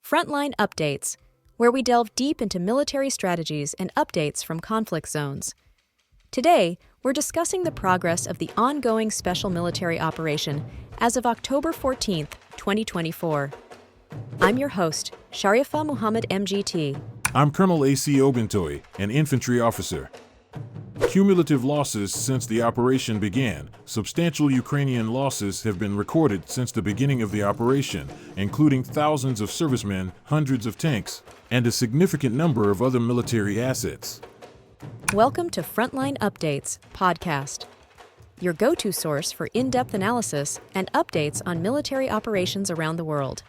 Frontline Updates, where we delve deep into military strategies and updates from conflict zones. Today, we're discussing the progress of the ongoing special military operation as of October 14, 2024. I'm your host, Sharifa Muhammad MGT. I'm Colonel A.C. Oguntoye, an Infantry Officer. Cumulative losses since the operation began. Substantial Ukrainian losses have been recorded since the beginning of the operation, including thousands of servicemen, hundreds of tanks, and a significant number of other military assets. Welcome to Frontline Updates podcast, your go-to source for in-depth analysis and updates on military operations around the world.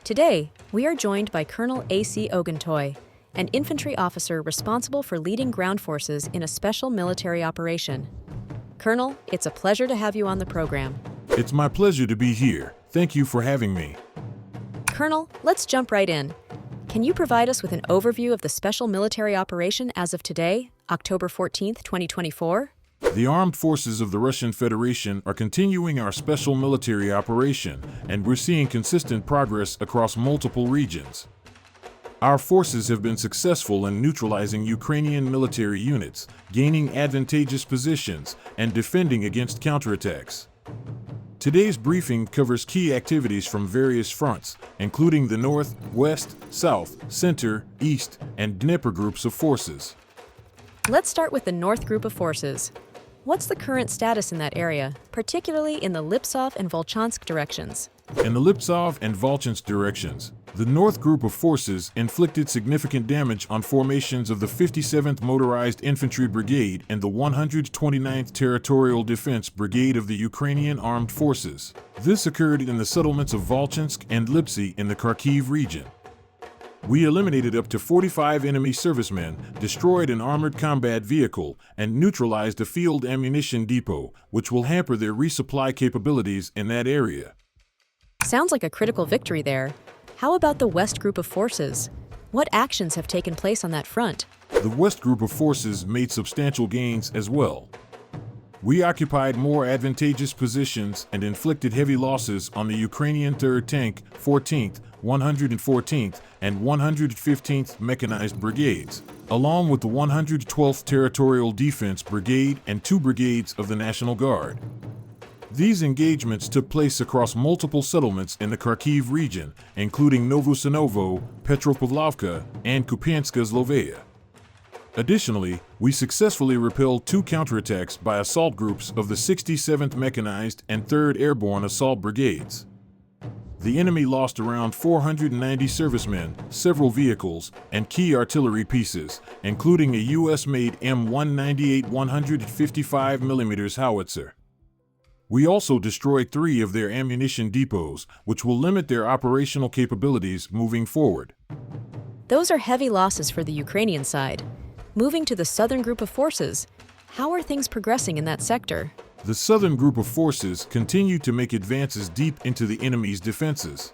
Today, we are joined by Colonel A.C. Oguntoye, an infantry officer responsible for leading ground forces in a special military operation. Colonel, it's a pleasure to have you on the program. It's my pleasure to be here. Thank you for having me. Colonel, let's jump right in. Can you provide us with an overview of the special military operation as of today, October 14th, 2024? The armed forces of the Russian Federation are continuing our special military operation, and we're seeing consistent progress across multiple regions. Our forces have been successful in neutralizing Ukrainian military units, gaining advantageous positions, and defending against counterattacks. Today's briefing covers key activities from various fronts, including the North, West, South, Center, East, and Dnieper groups of forces. Let's start with the North Group of Forces. What's the current status in that area, particularly in the Liptsov and Volchansk directions? In the Liptsov and Volchansk directions, the North Group of Forces inflicted significant damage on formations of the 57th Motorized Infantry Brigade and the 129th Territorial Defense Brigade of the Ukrainian Armed Forces. This occurred in the settlements of Volchansk and Lipsy in the Kharkiv region. We eliminated up to 45 enemy servicemen, destroyed an armored combat vehicle, and neutralized a field ammunition depot, which will hamper their resupply capabilities in that area. Sounds like a critical victory there. How about the West Group of Forces? What actions have taken place on that front? The West Group of Forces made substantial gains as well. We occupied more advantageous positions and inflicted heavy losses on the Ukrainian 3rd Tank, 14th, 114th, and 115th Mechanized Brigades, along with the 112th Territorial Defense Brigade and 2 brigades of the National Guard. These engagements took place across multiple settlements in the Kharkiv region, including Novosinovo, Petropavlovka, and Kupianska Zlovaya. Additionally, we successfully repelled 2 counterattacks by assault groups of the 67th Mechanized and 3rd Airborne Assault Brigades. The enemy lost around 490 servicemen, several vehicles, and key artillery pieces, including a U.S.-made M198 155mm howitzer. We also destroyed 3 of their ammunition depots, which will limit their operational capabilities moving forward. Those are heavy losses for the Ukrainian side. Moving to the Southern Group of Forces, how are things progressing in that sector? The Southern Group of Forces continue to make advances deep into the enemy's defenses.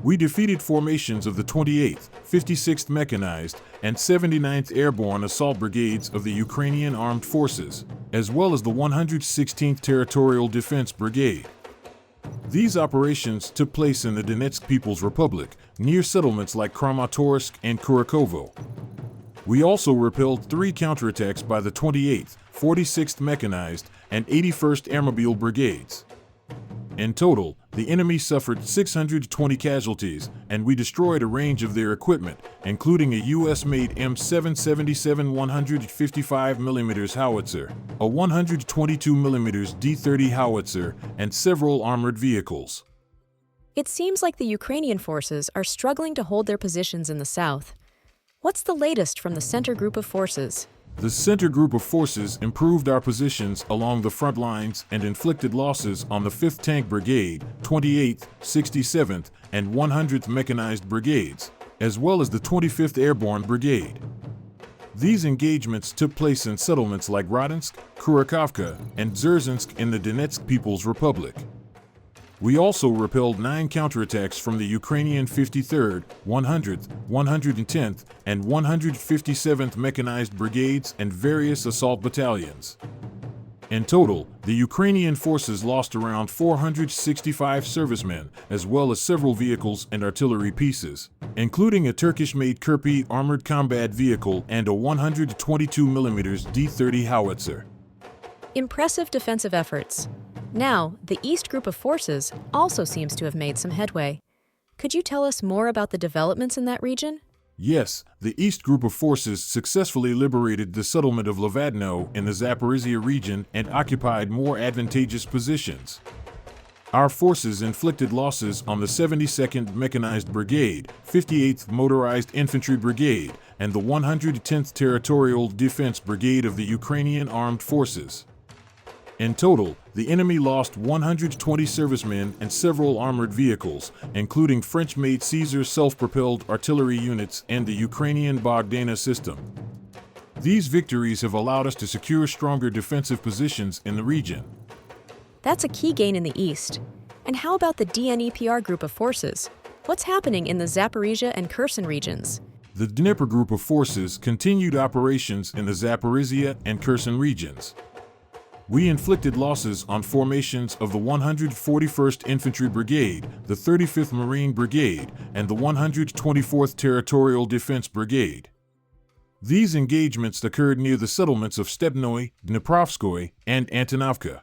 We defeated formations of the 28th, 56th Mechanized, and 79th Airborne Assault Brigades of the Ukrainian Armed Forces, as well as the 116th Territorial Defense Brigade. These operations took place in the Donetsk People's Republic, near settlements like Kramatorsk and Kurakovo. We also repelled 3 counterattacks by the 28th, 46th Mechanized, and 81st Airmobile Brigades. In total, the enemy suffered 620 casualties, and we destroyed a range of their equipment, including a U.S.-made M777 155mm howitzer, a 122mm D-30 howitzer, and several armored vehicles. It seems like the Ukrainian forces are struggling to hold their positions in the south. What's the latest from the Center Group of Forces? The Center Group of Forces improved our positions along the front lines and inflicted losses on the 5th Tank Brigade, 28th, 67th, and 100th Mechanized Brigades, as well as the 25th Airborne Brigade. These engagements took place in settlements like Rodinsk, Kurakovka, and Dzerzhinsk in the Donetsk People's Republic. We also repelled 9 counterattacks from the Ukrainian 53rd, 100th, 110th, and 157th Mechanized Brigades and various assault battalions. In total, the Ukrainian forces lost around 465 servicemen, as well as several vehicles and artillery pieces, including a Turkish-made Kirpi armored combat vehicle and a 122mm D-30 howitzer. Impressive defensive efforts. Now, the East Group of Forces also seems to have made some headway. Could you tell us more about the developments in that region? Yes, the East Group of Forces successfully liberated the settlement of Levadno in the Zaporizhia region and occupied more advantageous positions. Our forces inflicted losses on the 72nd Mechanized Brigade, 58th Motorized Infantry Brigade, and the 110th Territorial Defense Brigade of the Ukrainian Armed Forces. In total, the enemy lost 120 servicemen and several armored vehicles, including French-made Caesar self-propelled artillery units and the Ukrainian Bogdana system. These victories have allowed us to secure stronger defensive positions in the region. That's a key gain in the East. And how about the Dnepr Group of Forces? What's happening in the Zaporizhia and Kherson regions? The Dnepr Group of Forces continued operations in the Zaporizhia and Kherson regions. We inflicted losses on formations of the 141st Infantry Brigade, the 35th Marine Brigade, and the 124th Territorial Defense Brigade. These engagements occurred near the settlements of Stepnoy, Dniprovskoy, and Antonovka.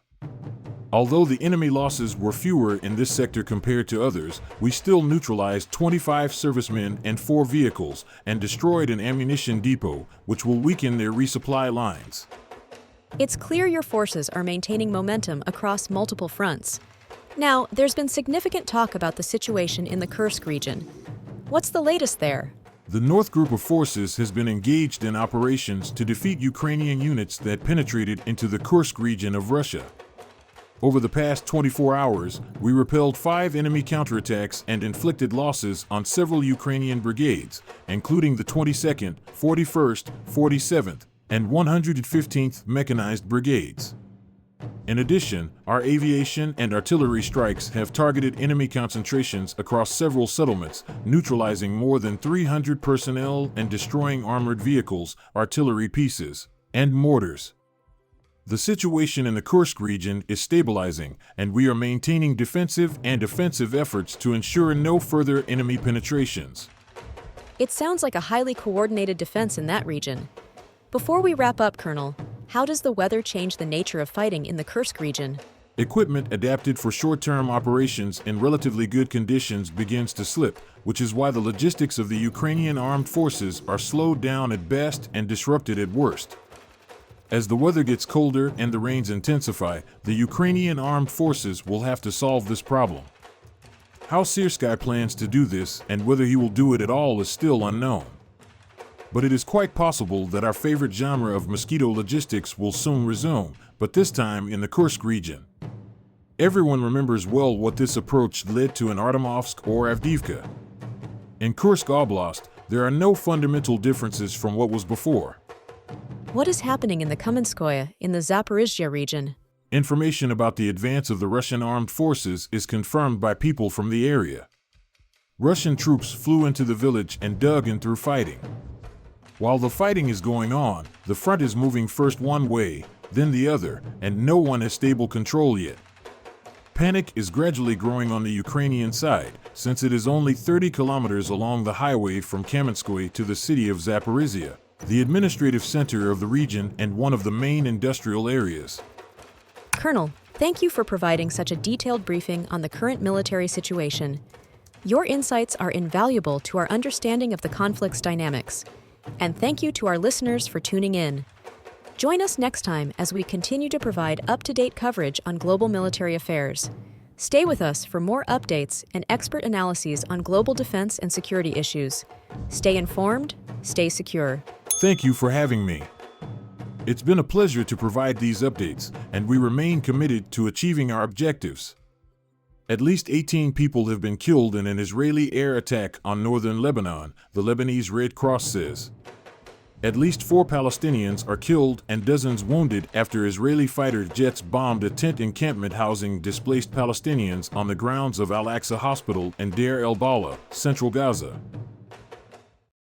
Although the enemy losses were fewer in this sector compared to others, we still neutralized 25 servicemen and 4 vehicles and destroyed an ammunition depot, which will weaken their resupply lines. It's clear your forces are maintaining momentum across multiple fronts. Now, there's been significant talk about the situation in the Kursk region. What's the latest there? The North Group of Forces has been engaged in operations to defeat Ukrainian units that penetrated into the Kursk region of Russia. Over the past 24 hours, we repelled 5 enemy counterattacks and inflicted losses on several Ukrainian brigades, including the 22nd, 41st, 47th, and 115th Mechanized Brigades. In addition, our aviation and artillery strikes have targeted enemy concentrations across several settlements, neutralizing more than 300 personnel and destroying armored vehicles, artillery pieces, and mortars. The situation in the Kursk region is stabilizing, and we are maintaining defensive and offensive efforts to ensure no further enemy penetrations. It sounds like a highly coordinated defense in that region. Before we wrap up, Colonel, how does the weather change the nature of fighting in the Kursk region? Equipment adapted for short-term operations in relatively good conditions begins to slip, which is why the logistics of the Ukrainian armed forces are slowed down at best and disrupted at worst. As the weather gets colder and the rains intensify, the Ukrainian armed forces will have to solve this problem. How Syrskyi plans to do this and whether he will do it at all is still unknown. But it is quite possible that our favorite genre of mosquito logistics will soon resume, but this time in the Kursk region. Everyone remembers well what this approach led to in Artemovsk or Avdiivka. In Kursk Oblast, there are no fundamental differences from what was before. What is happening in the Kamenskoye in the Zaporizhia region? Information about the advance of the Russian armed forces is confirmed by people from the area. Russian troops flew into the village and dug in through fighting. While the fighting is going on, the front is moving first one way, then the other, and no one has stable control yet. Panic is gradually growing on the Ukrainian side, since it is only 30 kilometers along the highway from Kamenskoye to the city of Zaporizhia, the administrative center of the region and one of the main industrial areas. Colonel, thank you for providing such a detailed briefing on the current military situation. Your insights are invaluable to our understanding of the conflict's dynamics. And thank you to our listeners for tuning in. Join us next time as we continue to provide up-to-date coverage on global military affairs. Stay with us for more updates and expert analyses on global defense and security issues. Stay informed, stay secure. Thank you for having me. It's been a pleasure to provide these updates, and we remain committed to achieving our objectives. At least 18 people have been killed in an Israeli air attack on northern Lebanon, the Lebanese Red Cross says. At least 4 Palestinians are killed and dozens wounded after Israeli fighter jets bombed a tent encampment housing displaced Palestinians on the grounds of Al-Aqsa Hospital in Deir el-Balah, central Gaza.